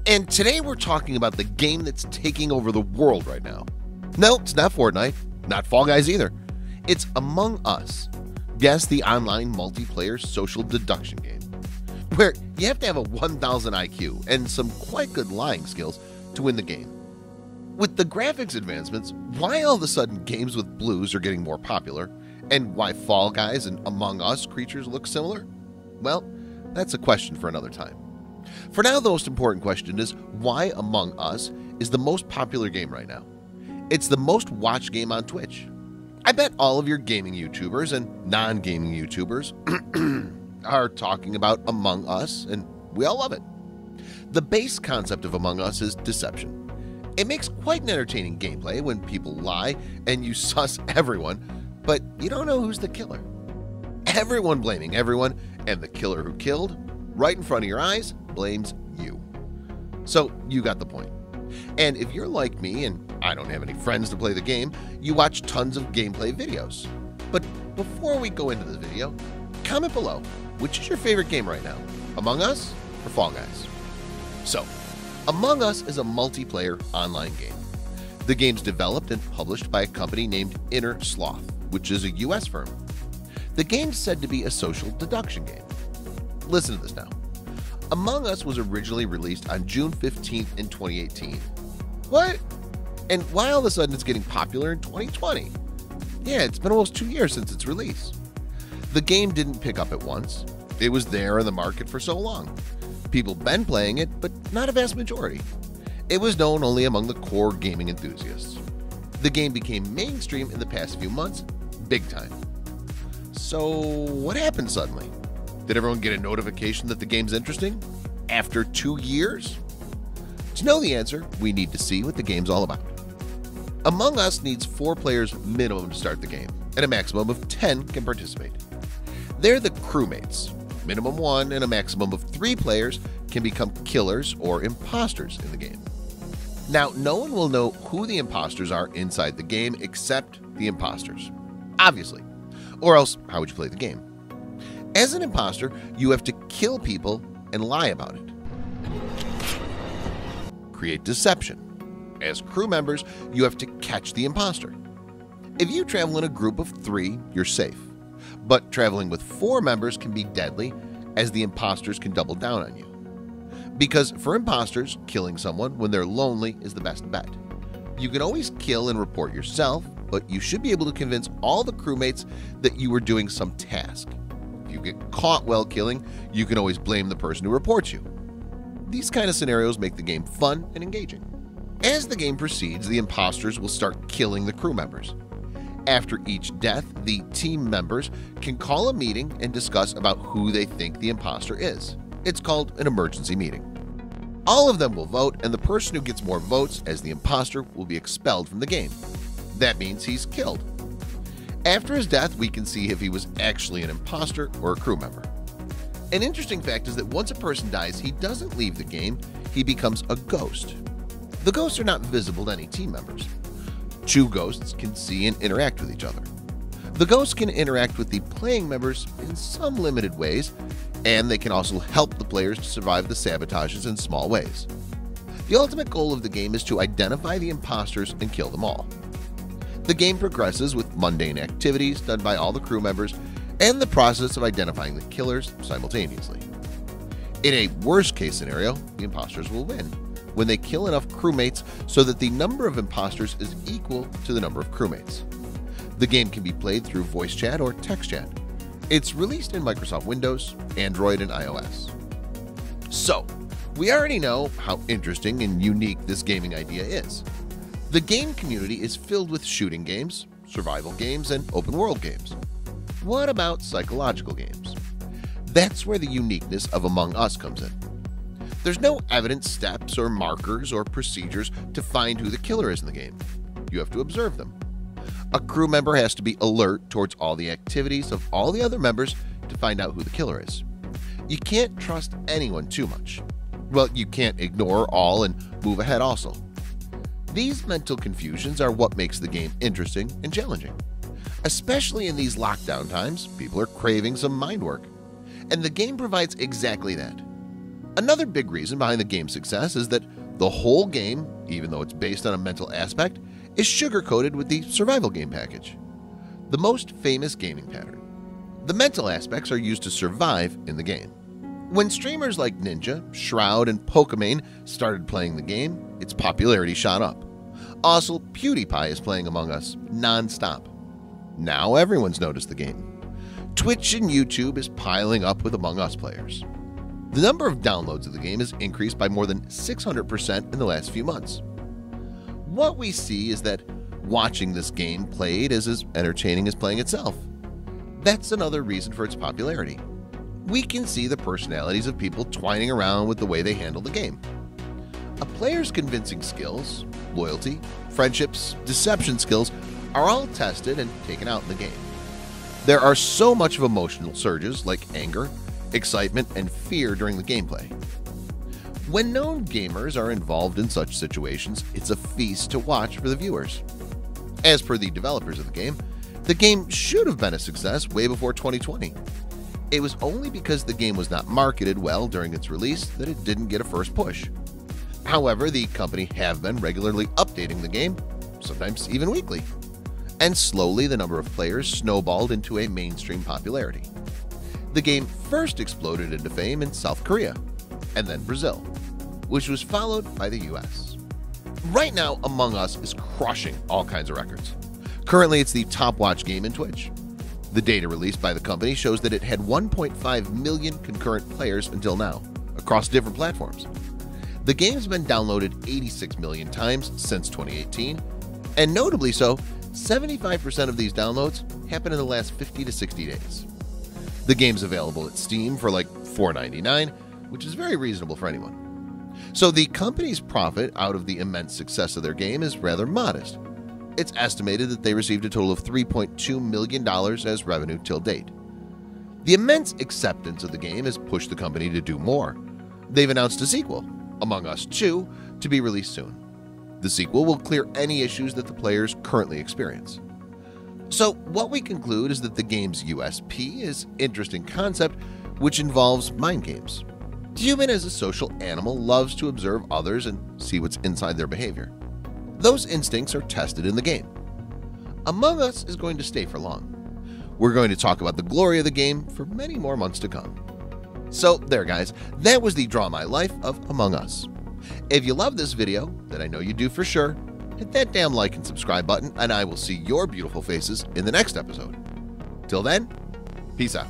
And today we're talking about the game that's taking over the world right now. No, it's not Fortnite, not Fall Guys either. It's Among Us. Guess the online multiplayer social deduction game, where you have to have a 1000 IQ and some quite good lying skills to win the game. With the graphics advancements, why all of a sudden games with blues are getting more popular, and why Fall Guys and Among Us creatures look similar? Well, that's a question for another time. For now, the most important question is why Among Us is the most popular game right now. It's the most watched game on Twitch. I bet all of your gaming YouTubers and non-gaming YouTubers are talking about Among Us, and we all love it. The base concept of Among Us is deception. It makes quite an entertaining gameplay when people lie and you suss everyone, but you don't know who's the killer. Everyone blaming everyone, and the killer who killed, right in front of your eyes, blames you. So you got the point. And if you're like me and I don't have any friends to play the game, you watch tons of gameplay videos. But before we go into the video, comment below, which is your favorite game right now, Among Us or Fall Guys? So, Among Us is a multiplayer online game. The game's developed and published by a company named Inner Sloth, which is a US firm. The game's said to be a social deduction game. Listen to this now. Among Us was originally released on June 15th in 2018. What? And why all of a sudden it's getting popular in 2020? Yeah, it's been almost 2 years since its release. The game didn't pick up at once. It was there in the market for so long. People been playing it, but not a vast majority. It was known only among the core gaming enthusiasts. The game became mainstream in the past few months, big time. So what happened suddenly? Did everyone get a notification that the game's interesting? After 2 years? To know the answer, we need to see what the game's all about. Among Us needs 4 players minimum to start the game, and a maximum of 10 can participate. They're the crewmates. Minimum 1 and a maximum of 3 players can become killers or imposters in the game. Now, no one will know who the imposters are inside the game except the imposters, obviously. Or else, how would you play the game? As an imposter, you have to kill people and lie about it. Create deception. As crew members, you have to catch the imposter. If you travel in a group of 3, you're safe. But traveling with 4 members can be deadly, as the imposters can double down on you. Because for imposters, killing someone when they're lonely is the best bet. You can always kill and report yourself, but you should be able to convince all the crewmates that you were doing some task. If you get caught while killing, you can always blame the person who reports you. These kind of scenarios make the game fun and engaging. As the game proceeds, the imposters will start killing the crew members. After each death, the team members can call a meeting and discuss about who they think the imposter is. It's called an emergency meeting. All of them will vote, and the person who gets more votes as the imposter will be expelled from the game. That means he's killed. After his death, we can see if he was actually an imposter or a crew member. An interesting fact is that once a person dies, he doesn't leave the game, he becomes a ghost. The ghosts are not visible to any team members. 2 ghosts can see and interact with each other. The ghosts can interact with the playing members in some limited ways, and they can also help the players to survive the sabotages in small ways. The ultimate goal of the game is to identify the imposters and kill them all. The game progresses with mundane activities done by all the crew members and the process of identifying the killers simultaneously. In a worst-case scenario, the imposters will win when they kill enough crewmates so that the number of imposters is equal to the number of crewmates. The game can be played through voice chat or text chat. It's released in Microsoft Windows, Android, and iOS. So, we already know how interesting and unique this gaming idea is. The game community is filled with shooting games, survival games, and open world games. What about psychological games? That's where the uniqueness of Among Us comes in. There's no evident steps or markers or procedures to find who the killer is in the game. You have to observe them. A crew member has to be alert towards all the activities of all the other members to find out who the killer is. You can't trust anyone too much. Well, you can't ignore all and move ahead also. These mental confusions are what makes the game interesting and challenging. Especially in these lockdown times, people are craving some mind work. And the game provides exactly that. Another big reason behind the game's success is that the whole game, even though it's based on a mental aspect, is sugar-coated with the survival game package, the most famous gaming pattern. The mental aspects are used to survive in the game. When streamers like Ninja, Shroud, and Pokimane started playing the game, its popularity shot up. Also, PewDiePie is playing Among Us non-stop. Now everyone's noticed the game. Twitch and YouTube is piling up with Among Us players. The number of downloads of the game has increased by more than 600% in the last few months. What we see is that watching this game played is as entertaining as playing itself. That's another reason for its popularity. We can see the personalities of people twining around with the way they handle the game. A player's convincing skills, loyalty, friendships, deception skills are all tested and taken out in the game. There are so much of emotional surges like anger, excitement, and fear during the gameplay. When known gamers are involved in such situations, it's a feast to watch for the viewers. As per the developers of the game should have been a success way before 2020. It was only because the game was not marketed well during its release that it didn't get a first push. However, the company have been regularly updating the game, sometimes even weekly, and slowly the number of players snowballed into a mainstream popularity. The game first exploded into fame in South Korea, and then Brazil, which was followed by the US. Right now, Among Us is crushing all kinds of records. Currently, it's the top watched game in Twitch. The data released by the company shows that it had 1.5 million concurrent players until now, across different platforms. The game's been downloaded 86 million times since 2018, and notably so, 75% of these downloads happen in the last 50 to 60 days. The game's available at Steam for like $4.99, which is very reasonable for anyone. So the company's profit out of the immense success of their game is rather modest. It's estimated that they received a total of $3.2 million as revenue till date. The immense acceptance of the game has pushed the company to do more. They've announced a sequel, Among Us 2, to be released soon. The sequel will clear any issues that the players currently experience. So what we conclude is that the game's USP is interesting concept which involves mind games. Human as a social animal loves to observe others and see what's inside their behavior. Those instincts are tested in the game. Among Us is going to stay for long. We're going to talk about the glory of the game for many more months to come. So there guys, that was the Draw My Life of Among Us. If you love this video, that I know you do for sure, hit that damn like and subscribe button and I will see your beautiful faces in the next episode. Till then, peace out.